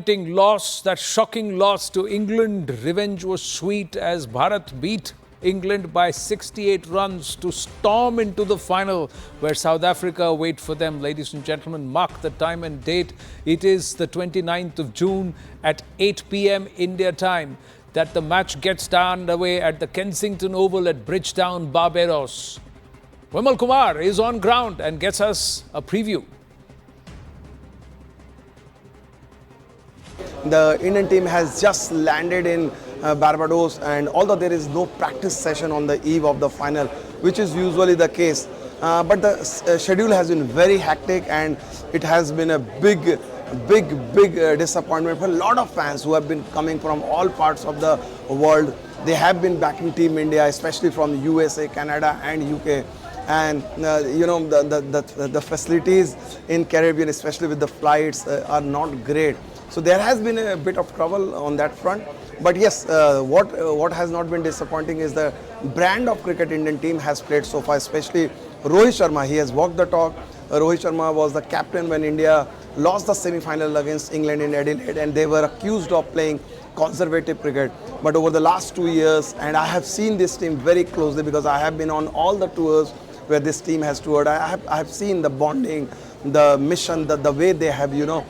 disappointing loss, that shocking loss to England. Revenge was sweet as Bharat beat England by 68 runs to storm into the final where South Africa wait for them. Ladies and gentlemen, mark the time and date. It is the 29th of June at 8 p.m. India time that the match gets underway at the Kensington Oval at Bridgetown, Barbados. Vimal Kumar is on ground and gets us a preview. The Indian team has just landed in Barbados, and although there is no practice session on the eve of the final, which is usually the case, but the schedule has been very hectic, and it has been a big disappointment for a lot of fans who have been coming from all parts of the world. They have been backing Team India, especially from USA, Canada and UK. And you know, the facilities in Caribbean, especially with the flights, are not great. So there has been a bit of trouble on that front. But yes, what has not been disappointing is the brand of cricket Indian team has played so far, especially Rohit Sharma. He has walked the talk. Rohit Sharma was the captain when India lost the semi-final against England in Adelaide, and they were accused of playing conservative cricket. But over the last 2 years, and I have seen this team very closely because I have been on all the tours where this team has toured. I have seen the bonding, the mission, the way they have, you know,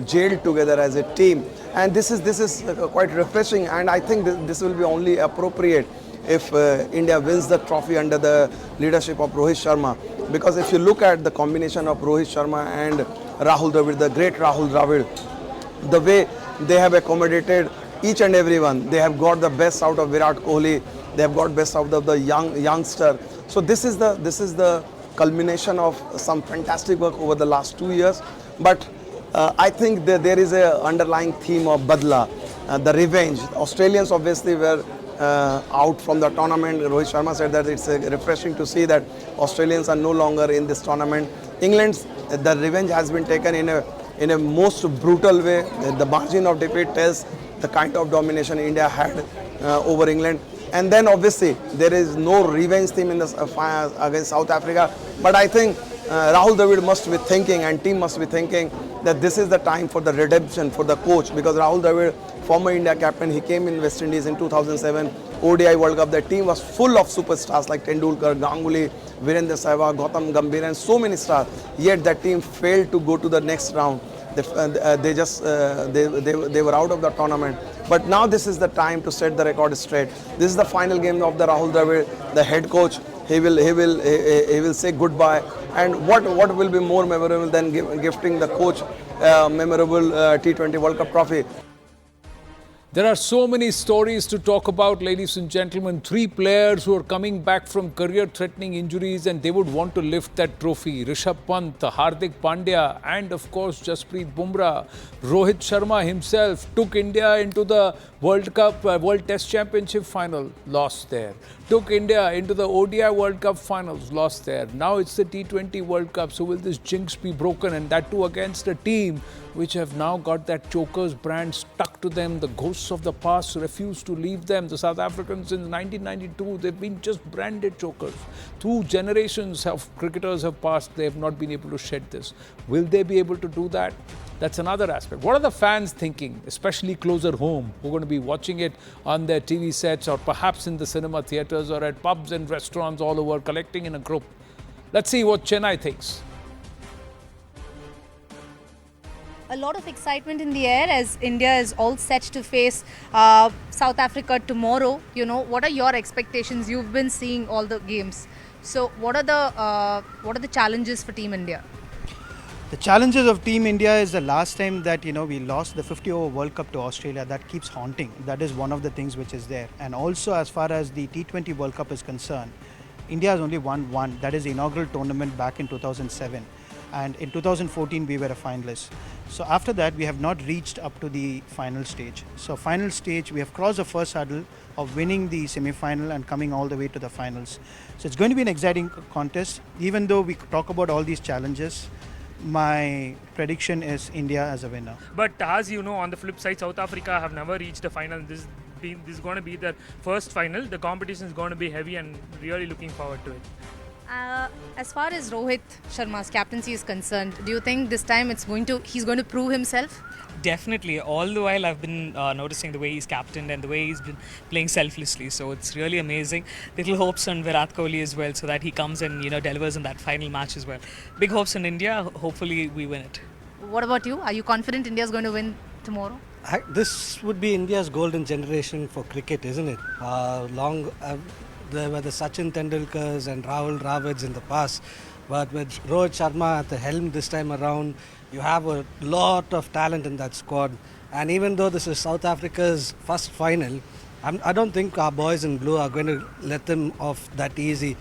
jailed together as a team. And this is quite refreshing, and I think this will be only appropriate if India wins the trophy under the leadership of Rohit Sharma. Because if you look at the combination of Rohit Sharma and Rahul Dravid, the great Rahul Dravid, the way they have accommodated each and everyone, they have got the best out of Virat Kohli, they have got best out of the youngster. So this is the culmination of some fantastic work over the last 2 years. But I think that there is an underlying theme of Badla, the revenge. Australians obviously were out from the tournament. Rohit Sharma said that it's refreshing to see that Australians are no longer in this tournament. England's the revenge has been taken in a most brutal way. The margin of defeat tells the kind of domination India had over England. And then obviously there is no revenge theme in the against South Africa. But I think Rahul Dravid must be thinking, and team must be thinking, that this is the time for the redemption for the coach, because Rahul Dravid, former India captain, he came in West Indies in 2007 ODI World Cup. The team was full of superstars like Tendulkar, Ganguly, Virendra Sehwag, Gautam Gambhir, and so many stars. Yet that team failed to go to the next round. They were out of the tournament. But now this is the time to set the record straight. This is the final game of the Rahul Dravid, the head coach. He will say goodbye. And what will be more memorable than gifting the coach memorable T20 World Cup trophy? There are so many stories to talk about, ladies and gentlemen. 3 players who are coming back from career-threatening injuries and they would want to lift that trophy. Rishabh Pant, Hardik Pandya, and of course Jasprit Bumrah. Rohit Sharma himself took India into the World Cup, World Test Championship final, lost there. Took India into the ODI World Cup finals, lost there. Now it's the T20 World Cup. So will this jinx be broken? And that too against a team which have now got that chokers brand stuck to them. The ghosts of the past refuse to leave them. The South Africans since 1992, they've been just branded chokers. 2 generations of cricketers have passed. They have not been able to shed this. Will they be able to do that? That's another aspect. What are the fans thinking, especially closer home, who are going to be watching it on their TV sets or perhaps in the cinema theatres or at pubs and restaurants all over, collecting in a group? Let's see what Chennai thinks. A lot of excitement in the air as India is all set to face South Africa tomorrow. You know, what are your expectations? You've been seeing all the games. So what are the challenges for Team India? The challenges of Team India is the last time that, you know, we lost the 50-over World Cup to Australia. That keeps haunting. That is one of the things which is there. And also as far as the T20 World Cup is concerned, India has only won one. That is the inaugural tournament back in 2007. And in 2014 we were a finalist. So after that we have not reached up to the final stage. So final stage, we have crossed the first hurdle of winning the semi-final and coming all the way to the finals. So it's going to be an exciting contest. Even though we talk about all these challenges, my prediction is India as a winner. But as you know, on the flip side, South Africa have never reached a final. This is going to be their first final. The competition is going to be heavy and really looking forward to it. As far as Rohit Sharma's captaincy is concerned, do you think this time he's going to prove himself? Definitely. All the while, I've been noticing the way he's captained and the way he's been playing selflessly. So it's really amazing. Little hopes on Virat Kohli as well, so that he comes and delivers in that final match as well. Big hopes in India. Hopefully, we win it. What about you? Are you confident India is going to win tomorrow? This would be India's golden generation for cricket, isn't it? There were the Sachin Tendulkars and Rahul Dravids in the past, but with Rohit Sharma at the helm this time around, you have a lot of talent in that squad. And even though this is South Africa's first final, I don't think our boys in blue are going to let them off that easy.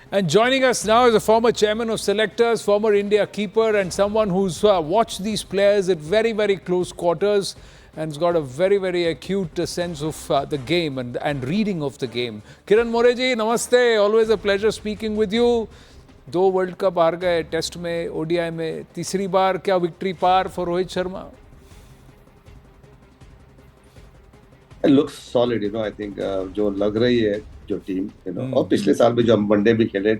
And joining us now is a former chairman of selectors, former India keeper, and someone who's watched these players at very, very close quarters and has got a very, very acute sense of the game and reading of the game. Kiran Moreji, namaste. Always a pleasure speaking with you. 2 world cup हार गए test में, ODI में, तीसरी बार क्या victory पार for Rohit Sharma? It looks solid, I think जो लग रही है जो टीम, और पिछले साल भी जो हम वनडे भी खेले,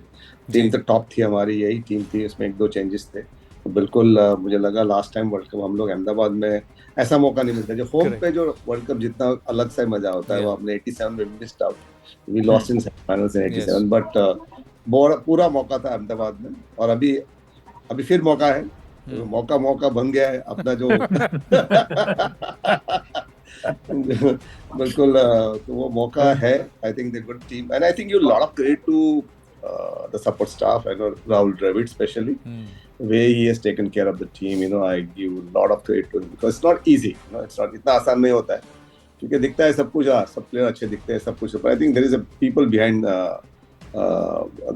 टीम तो टॉप थी हमारी, यही टीम थी, इसमें 1-2 चेंजेस थे, तो बिल्कुल मुझे लगा लास्ट टाइम वर्ल्ड कप हम लोग अहमदाबाद में ऐसा मौका नहीं मिलता, जो होम पे जो वर्ल्ड कप जितना अलग सा मजा होता है वो हमने 87 में missed out, we lost in semifinals in 87, but पूरा मौका था अहमदाबाद में, और अभी फिर मौका है, मौका बन गया है अपना जो बिल्कुल, तो वो मौका है. I think the good team, and I think you lot of credit to the support staff, Rahul Dravid especially, the way he has taken care of the team, I give a lot of credit to him, because it's not easy, it's not, इतना आसान नहीं होता है, क्योंकि दिखता है सब कुछ, सब प्लेयर अच्छे दिखते हैं, सब कुछ, but I think there is a people behind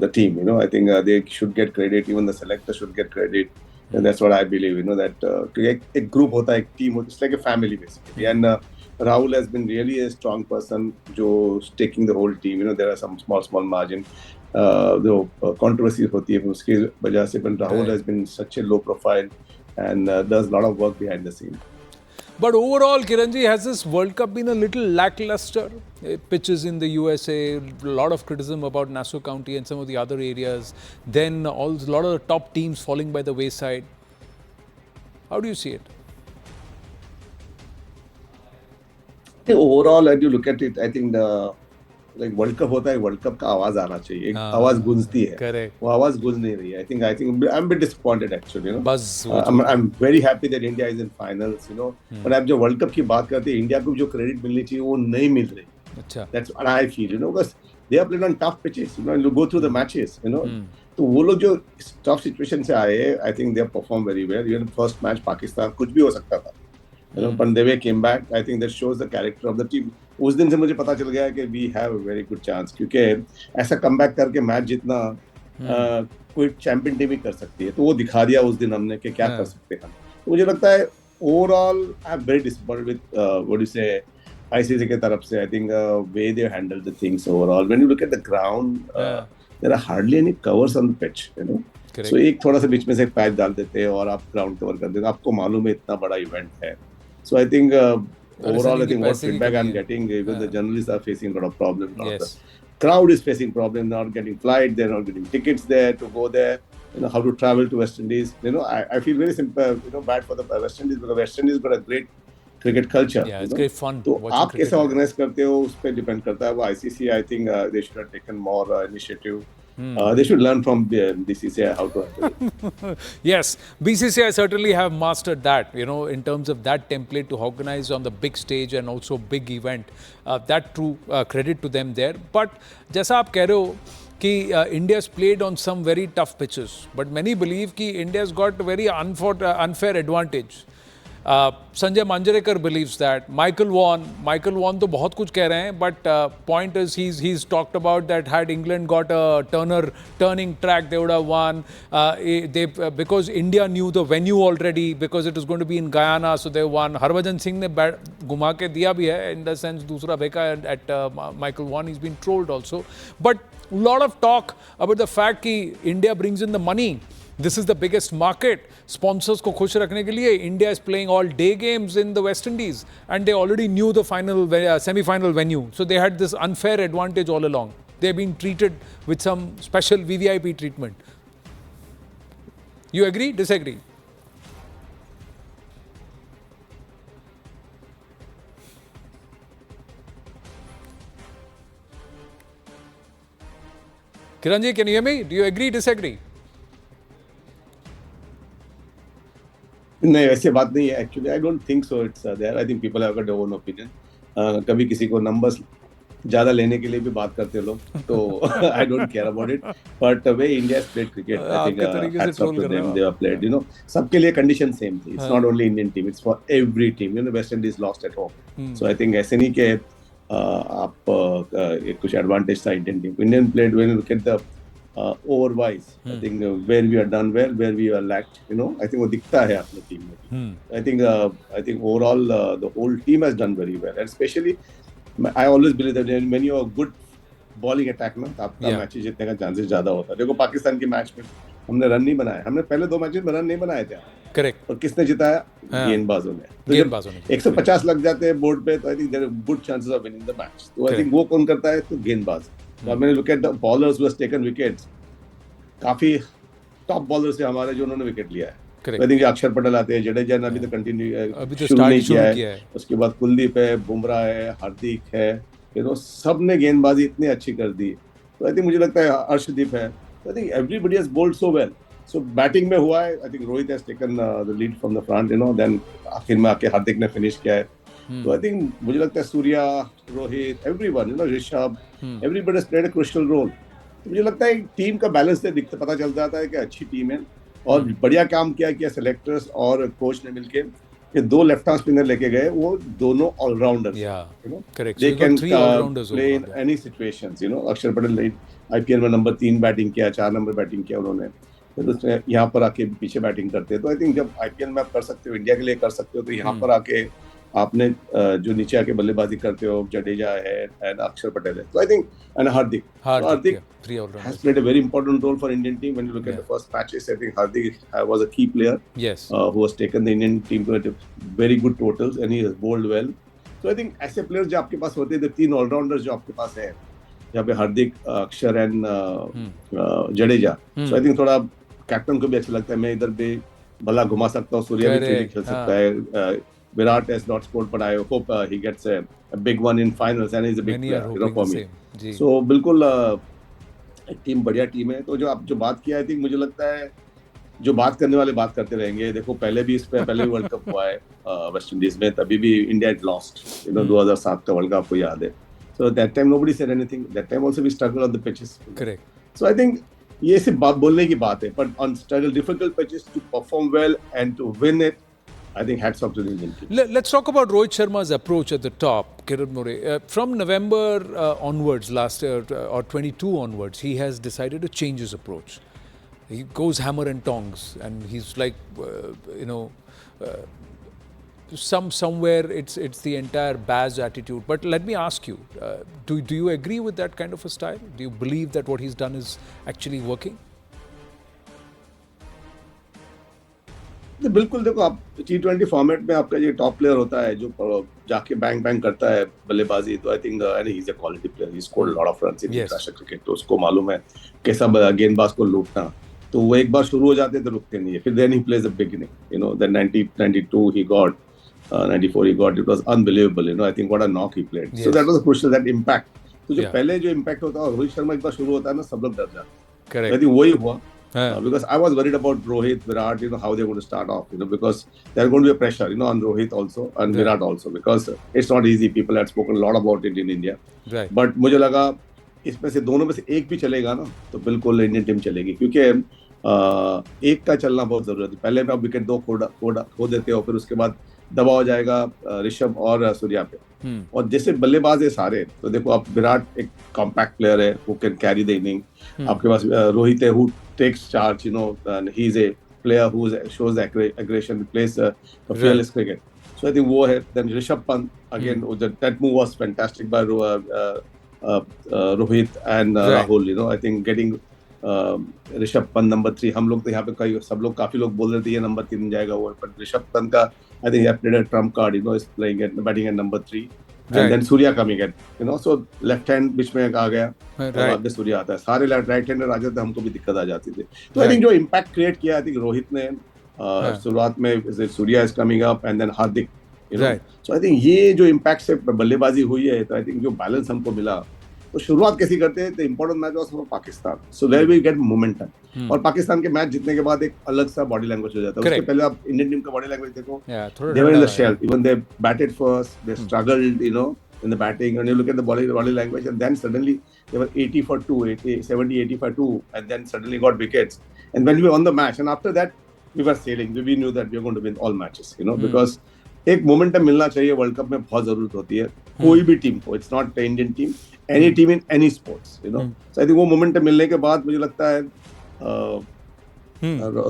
the team, I think they should get credit, even the selector should get credit, and that's what I believe, that एक group होता है, एक team होता है, it's like a family basically, and Rahul has been really a strong person, जो taking the whole team, there are some small margin, जो controversies होती है उसकी वजह से, but Rahul has been such a low profile and does a lot of work behind the scene. But overall, Kiranji, has this World Cup been a little lackluster? Pitches in the USA, a lot of criticism about Nassau County and some of the other areas. Then a lot of the top teams falling by the wayside. How do you see it? Overall, as you look at it, I think world cup होता है, world cup का आवाज आना चाहिए, एक आवाज गूंजती है, Correct. वो आवाज गूंज नहीं रही है. I think I'm a bit disappointed actually, I'm very happy that India is in finals, but अब जो वर्ल्ड कप की बात करते हैं, इंडिया को जो क्रेडिट मिलनी चाहिए वो नहीं मिल रही. अच्छा, that's what I feel, because they are playing on tough pitches, you go through the matches, तो वो लोग जो टफ सिचुएशन से आए, I think they have performed very well. Even first match Pakistan कुछ भी हो सकता था, but the way came back, I think that shows the character of the team. उस दिन से मुझे पता चल गया कि we have a very good chance, क्योंकि ऐसा कमबैक करके मैच जितना कोई चैंपियन टीम ही कर सकती है, तो वो दिखा दिया उस दिन हमने कि क्या कर सकते हैं. तो मुझे लगता है overall I am very disappointed with what you say ICC की तरफ से. I think way they handle the things overall, when you look at the ground, there are hardly any covers on the pitch, so एक थोड़ा सा बीच में से एक patch डाल देते हैं और आप ग्राउंड कवर कर देते हैं. आपको मालूम है इतना बड़ा इवेंट है. So I think overall, I think what feedback I'm getting, even the journalists are facing a lot of problems. Yes. The crowd is facing problems, not getting flight, they're not getting tickets there to go there, how to travel to West Indies. I feel very simple, bad for the West Indies, because West Indies got a great cricket culture. Yeah, it's great fun. तो आप कैसे organize करते हो उस पर depend करता है. वो ICC, I think they should have taken more initiative. They should learn from BCCI how to handle it. Yes, BCCI certainly have mastered that, in terms of that template to organize on the big stage and also big event. That true credit to them there. But जैसा आप कह रहे हो कि India's played on some very tough pitches, but many believe कि India's got a very unfair advantage. Sanjay Manjrekar believes that. Michael Vaughan तो बहुत कुछ कह रहे हैं, but point is he's talked about that had England got a turning track, they would have won. Because India knew the venue already, because it was going to be in Guyana, so they won. Harbhajan Singh ने घुमा के दिया भी है, in the sense दूसरा फेंका at Michael Vaughan. He's been trolled also. But a lot of talk about the fact कि India brings in the money. This is the biggest market. Sponsors को खुश रखने के लिए India is playing all day games in the West Indies, and they already knew the semi-final venue, so they had this unfair advantage all along. they're being treated with some special VVIP treatment. You agree? Disagree? Kiranji, can you hear me? Do you agree? Disagree? नहीं, वैसे बात नहीं है actually. I don't think so it's there. I think people have got their own opinion. कभी किसी को numbers ज्यादा लेने के लिए भी बात करते लोग, तो I don't care about it. But way India played cricket, I think hats off to them. They have played, you know, सबके लिए कंडीशन सेम थी. It's not only Indian team, it's for every team. You know, West Indies lost at home, so I think ऐसे नहीं कि आप कुछ advantage था Indian team. Indian played when you look at the overwise, I think where we are done well, where we are lacked, you know, I think वो दिखता है अपने टीम में. I think overall the whole team has done very well, and especially I always believe that when you are good bowling attack ना, तो आपका matches जीतने का चांसेस ज्यादा होता है. देखो पाकिस्तान के मैच में हमने रन नहीं बनाए, हमने पहले 2 मैचेस में रन नहीं बनाए थे. करेक्ट. और किसने जिताया? गेंदबाजों ने. गेंदबाजों ने 150 लग जाते हैं बोर्ड पे, तो I think there are good chances of winning the match. तो आई थिंक वो कौन करता है? तो गेंदबाज. तो मैंने look at the bowlers who have taken wickets, काफी टॉप बॉलर से हमारे जो उन्होंने विकेट लिया है. आई थिंक अक्षर पटेल आते हैं, जडेजा ने अभी तो कंटिन्यू शुरू नहीं किया है. उसके बाद कुलदीप है, बुमराह है, हार्दिक है, यू नो, सब ने गेंदबाजी इतनी अच्छी कर दी. तो आई थिंक मुझे लगता है अर्शदीप है. I think everybody has bowled so well. So batting में हुआ है, I think Rohit has taken the lead from the front, you know, then आखिर में आके हार्दिक ने फिनिश किया है. तो आई थिंक मुझे लगता है Surya, Rohit, everyone, you know, Rishabh, everybody has played a crucial role. मुझे लगता है टीम का बैलेंस से दिखता पता चल जाता है कि अच्छी टीम है, और बढ़िया काम किया सेलेक्टर्स और कोच ने मिलके. ये 2 लेफ्ट हैंड स्पिनर लेके गए, वो दोनों allrounders, you know, they can play in any situations. You know, अक्षर पटेल आईपीएल में नंबर 3 बैटिंग किया, 4 नंबर बैटिंग किया उन्होंने. फिर उसने यहाँ पर आके पीछे बैटिंग करते हैं. तो आई थिंक जब आईपीएल में आप कर सकते हो, इंडिया के लिए कर सकते हो, तो यहाँ पर आके आपने जो नीचे आके बल्लेबाजी करते हो, जडेजा है एंड अक्षर पटेल है. तो I think and Hardik has played a very important role for Indian team. When you look at the first matches, I think Hardik was a key player. Yes. Who has taken the Indian team to very good totals, and he has bowled well. So I think ऐसे players जो आपके पास होते हैं, 3 allrounders जो आपके पास है, यहाँ पे हार्दिक, अक्षर and Jadeja. So I think थोड़ा कैप्टन को भी अच्छा लगता है, मैं इधर भी भला घुमा सकता हूँ, सूर्या भी खेल सकता है. Virat has not scored, but I hope he gets a big one in finals, and he's a big player, you know, for me. So बिल्कुल टीम बढ़िया टीम है. तो जो आप जो बात किया, आई थिंक मुझे लगता है जो बात करने वाले बात करते रहेंगे. देखो पहले भी पहले भी वर्ल्ड कप हुआ है वेस्ट इंडीज में, तभी भी India had lost, you know, 2007 का वर्ल्ड कप आपको याद है. So that time nobody said anything. That time also we struggled on the pitches. Correct. So I think ये सिर्फ बात बोलने की बात है, but on struggle difficult pitches to perform well and to win it, I think hats off to the Indian team. Let's talk about Rohit Sharma's approach at the top, Kiran More. From November onwards, last year, or 22 onwards, he has decided to change his approach. He goes hammer and tongs, and he's like, you know, somewhere it's the entire Baz attitude. But let me ask you, do you agree with that kind of a style? Do you believe that what he's done is actually working? बिल्कुल. देखो, आप T20 format में आपका ये top player होता है जो जाके बैंग बैंग करता है बल्लेबाजी, तो I think he is a quality player. He scored lot of runs in international cricket, तो उसको मालूम है कैसा गेंदबाज को लूटना. तो वो एक बार शुरू हो जाते हैं तो रुकते नहीं है. फिर then he plays the beginning, you know, then 92 he got, 94 he got. It was unbelievable, you know. I think what a knock he played. So that was crucial, that impact. तो जो पहले जो इम्पैक्ट होता है, रोहित शर्मा एक बार शुरू होता है ना, सब लोग डर जाते हैं. करेक्ट. आई थिंक वही हुआ. Because I was worried about Rohit, Virat, you know, how they're going to start off, you know, because there's going to be a pressure, you know, on Rohit also and Virat also, because it's not easy. People had spoken a lot about it in India. Right. But मुझे लगा इसमें से दोनों में से एक भी चलेगा ना, तो बिल्कुल इंडियन टीम चलेगी, क्योंकि एक का चलना बहुत जरूरी है. पहले में आप विकेट 2 खो देते हो, फिर उसके बाद दबाव हो जाएगा ऋषभ और सूर्या पे. और जैसे बल्लेबाज है सारे, तो देखो आप, विराट एक कॉम्पैक्ट प्लेयर है, who can carry the inning. आपके पास रोहित है, who takes charge, you know, and he's a player who shows aggression, plays fearless cricket. So I think वो है. Then Rishabh Pant again, that move was fantastic by Rohit and Rahul. You know, I think getting Rishabh Pant number 3. हम लोग तो यहाँ पे सब लोग काफी लोग बोल रहे थे ये नंबर 3 जाएगा वो, but Rishabh Pant का I think he played a trump card. You know, is playing at batting at number 3. and then Surya coming in, so left hand बीच में आ गया, बाद में सूर्या आता है, सारे राइट हैंडर आ जाते, हमको भी दिक्कत आ जाती थी. तो आई थिंक जो इम्पैक्ट क्रिएट किया, आई थिंक रोहित ने शुरुआत में, Surya is coming up and then Hardik, so I think ये जो इम्पैक्ट से बल्लेबाजी हुई है, तो आई थिंक जो बैलेंस हमको मिला. तो शुरुआत कैसी करते हैं, तो important match was for Pakistan, so there we get momentum. और पाकिस्तान के मैच जीतने के बाद एक अलग सा बॉडी लैंग्वेज हो जाता है. उसके पहले आप इंडियन टीम का बॉडी लैंग्वेज देखो, they were in the shell, even they batted first, they struggled, in the batting, and you look at the body language, and then suddenly they were 80 for 2, 70, 80 for 2, and then suddenly got wickets. And when we won the match, and after that we were sailing, we knew that we were going to win all matches, because एक momentum मिलना चाहिए world cup में, बहुत जरूरत होती है कोई भी टीम को. It's not Indian team, any team in any sports, so I think वो मोमेंटम मिलने के बाद मुझे लगता है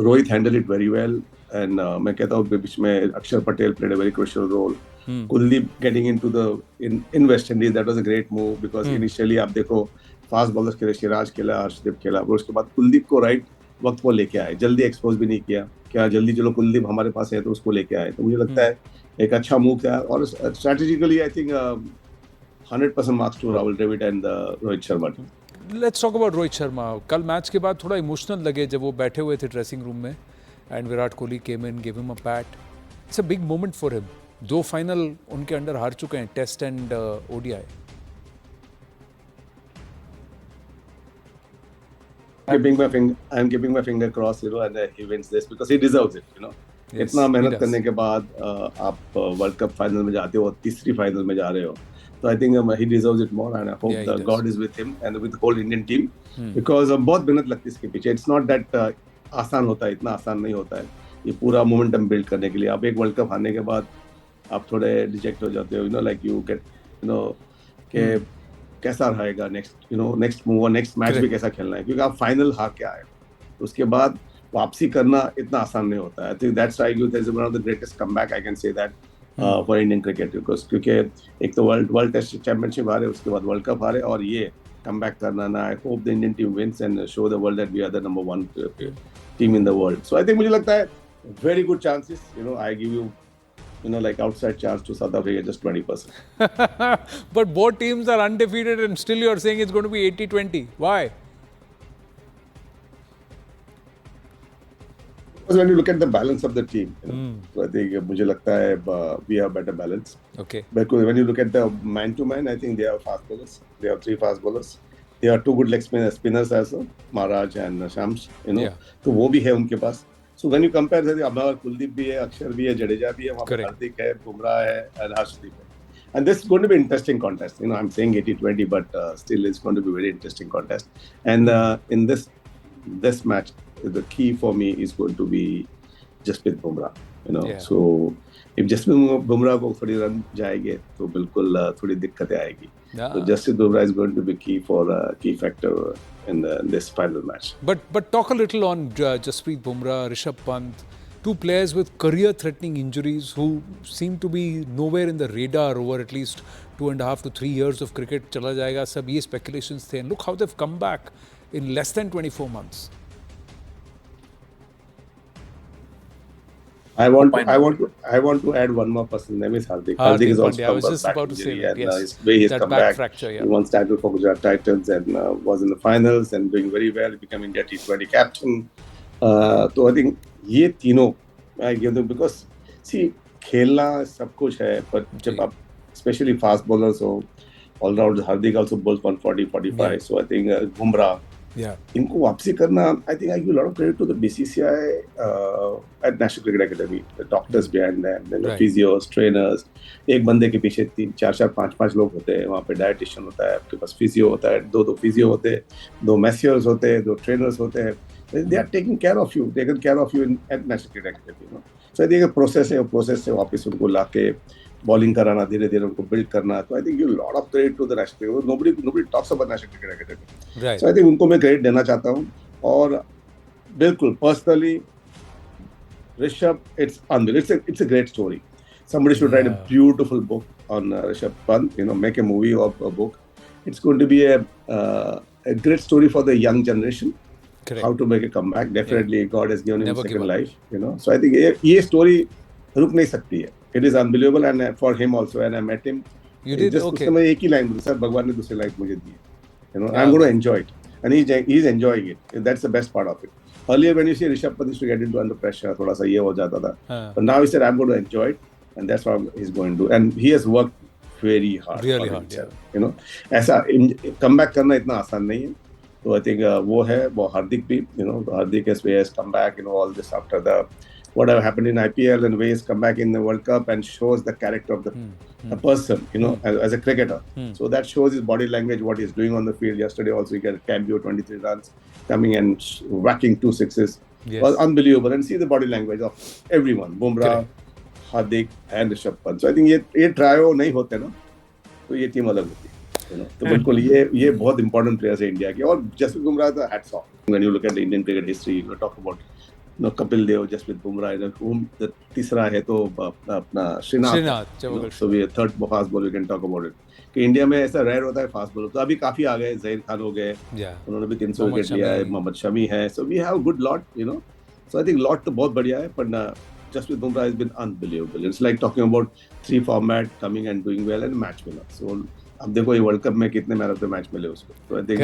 Rohit handle it very well. And मैं कहता हूँ बीच में Akshar Patel played a very crucial role. Kuldeep getting into in West Indies, that was a great move, because initially आप देखो फास्ट बॉलर्स के लिए सिराज खेला, हर्षदीप खेला, और उसके बाद कुलदीप को राइट वक्त पर लेके आए, जल्दी एक्सपोज भी नहीं किया, क्या जल्दी चलो कुलदीप हमारे पास है तो उसको लेके आए. तो मुझे लगता है एक अच्छा मूव था, और strategically I think 100% marks to Rahul Dravid and Rohit Sharma. Let's talk about Rohit Sharma. कल मैच के बाद थोड़ा इमोशनल लगे जब वो बैठे हुए थे ड्रेसिंग रूम में, and Virat Kohli came in, give him a pat. It's a big moment for him. 2 final उनके अंडर हार चुके हैं, test and ODI. I'm keeping my finger crossed, and he wins this because he deserves it, Yes, इतना मेहनत करने के बाद आप वर्ल्ड कप फाइनल में जाते हो, तीसरी फाइनल में जा रहे हो, तो I think he deserves it more, and I hope that God is with him and with the whole Indian team, because बहुत मेहनत लगती है इसके पीछे. It's not that आसान होता है, इतना आसान नहीं होता है ये पूरा मोमेंटम बिल्ड करने के लिए. आप एक वर्ल्ड कप हारने के बाद आप थोड़े डिजेक्ट हो जाते हो, लाइक यू गेट, कि कैसा रहेगा नेक्स्ट मूव और नेक्स्ट मैच भी कैसा खेलना है, क्योंकि आप फाइनल हार के आए, उसके बाद वापसी करना इतना आसान नहीं होता है. I think that's why that is one of the greatest comeback, I can say that, for Indian cricket, क्योंकि एक तो वर्ल्ड टेस्ट चैंपियनशिप हारे, उसके बाद वर्ल्ड कप हारे, और ये कमबैक करना ना. I hope the Indian team wins and show the world that we are the number 1 team in the world. So I think मुझे लगता है very good chances, I give you like outside chance to South Africa, just 20%. But both teams are undefeated, and still you're saying it's going to be 80-20. Why? Because when you look at the balance of the team, so I think मुझे लगता है we have better balance. Okay. Because when you look at the man-to-man, I think they have fast bowlers. They have 3 fast bowlers. They have 2 good leg spinners as well, Maharaj and Shams. तो वो भी है उनके पास. So when you compare, हमारा कुलदीप भी है, अक्षर भी है, जडेजा भी है, वहाँ पर हार्दिक है, बुमराह है, and हर्षदीप है. And this is going to be an interesting contest. I'm saying 80-20, but still it's going to be a very interesting contest. And in this match, the key for me is going to be Jasprit Bumrah. So if Jasprit Bumrah को थोड़ी run जाएंगे, तो बिल्कुल थोड़ी दिक्कतें आएगी. So Jasprit Bumrah is going to be key factor in this final match. But talk a little on Jasprit Bumrah, Rishabh Pant, 2 players with career-threatening injuries who seem to be nowhere in the radar over at least 2.5 to 3 years of cricket. चला जाएगा, सब ये speculations थे, and look how they've come back in less than 24 months. I want to add one more person. Name is Hardik. Hardik is also I was just about to say that. Yes, he's that come back back. fracture. Yeah. He won title for Gujarat Titans and was in the finals and doing very well. He became India T20 captain. So I think ये तीनों I give them, because see खेलना सब कुछ है, but जब आप especially fast bowlers हो, all round Hardik also bowls 140-45. Yeah. So I think Bumrah. इनको वापसी करना, I think I give a lot of credit to the BCCI at National Cricket Academy, the doctors behind them, the physios, trainers. एक बंदे के पीछे 3-4 5-5 लोग होते हैं, वहाँ पे डायटिशियन होता है, आपके पास फिजियो होता है, 2 फिजियो होते हैं, 2 मैसियर्स होते हैं, 2 ट्रेनर्स होते हैं. They are taking care of you. Taking care of you at National Cricket Academy. So I think a process है, process से वापस उनको लाके बॉलिंग कराना, धीरे धीरे उनको बिल्ड करना. तो I think you lot of credit to the national cricket. Nobody talks about national cricket academy. So I think उनको मैं क्रेडिट देना चाहता हूँ. और बिल्कुल personally Rishabh, it's a great story. Somebody should write a beautiful book on Rishabh Pant, make a movie or a book. It's going to be a great story for the young generation. Correct. How to make a comeback. Definitely God has given him a second life, So I think ये story रुक नहीं सकती है. It is unbelievable, and for him also, and I met him. You did? Just Okay. उसमें मैं एक ही line बोली, sir भगवान ने दूसरी लाइन मुझे दी है. I'm going to enjoy it, and he's enjoying it. That's the best part of it. Earlier when you see Rishabh Pant used to get into under pressure, थोड़ा सा ये हो जाता था. But now he said I'm going to enjoy it, and that's what he's going to do. And he has worked very hard. Really hard, yeah. You know, ऐसा comeback करना इतना आसान नहीं है. So I think वो है, वो हार्दिक भी, you know, Hardik has come back, you know, all this after the whatever happened in IPL, and way he's come back in the World Cup and shows the character of the person, you know, as a cricketer. So that shows his body language, what he's doing on the field. Yesterday also he got a cameo, 23 runs, coming and whacking 2 sixes. Yes. Was unbelievable. And see the body language of everyone, Bumrah, Hardik and Rishabh Pant. So I think ये trio नहीं होते ना, तो ये team अलग होती है. You know, तो बिल्कुल ये बहुत important players है इंडिया के. और Jasprit Bumrah the hats off. When you look at the Indian cricket history, you talk about Kapil Dev, Jasprit Bumrah, the तीसरा है तो अपना Srinath. So we third fast bowler we can talk about it. कि India में ऐसा rare होता है fast bowler. तो अभी काफी आ गए, जहीर खान हो गए, उन्होंने भी 300 विकेट लिया है, मोहम्मद शमी है. So we have good lot, you know. So I think lot तो बहुत बढ़िया है, पर Jasprit Bumrah has been unbelievable. It's like talking about 3 format coming and doing well and match winner. So अब देखो ये वर्ल्ड कप में कितने मैन ऑफ द मैच मिले उसको. So I think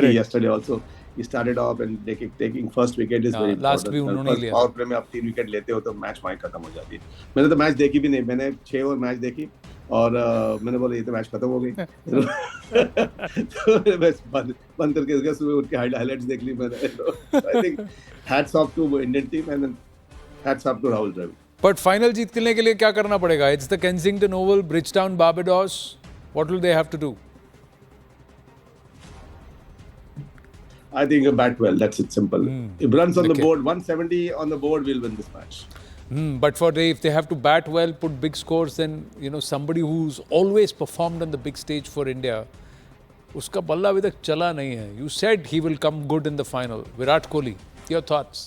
yesterday also he started off and taking first wicket is very last भी important. उन्होंने लिया. पावर प्ले में आप 3 विकेट लेते हो तो मैच वहीं खत्म हो जाती है. मैंने तो मैच देखी भी नहीं, मैंने 6 ओवर मैच देखी और मैंने बोला ये तो मैच खत्म हो गई. तो बस बंद करके गया, सुबह उठ के हाइलाइट्स देख ली मैंने. I think hats off to Indian team and hats off to Rahul Dravid. But final जीतने के लिए क्या करना पड़ेगा? It's the Kensington Oval, Bridgetown, Barbados. What will they have to do? I think bat well. That's it. Simple. If runs on the board, 170 on the board, we'll win this match. But if they have to bat well, put big scores, then you know somebody who's always performed on the big stage for India, उसका बल्ला अभी तक चला नहीं है. You said he will come good in the final. Virat Kohli. Your thoughts?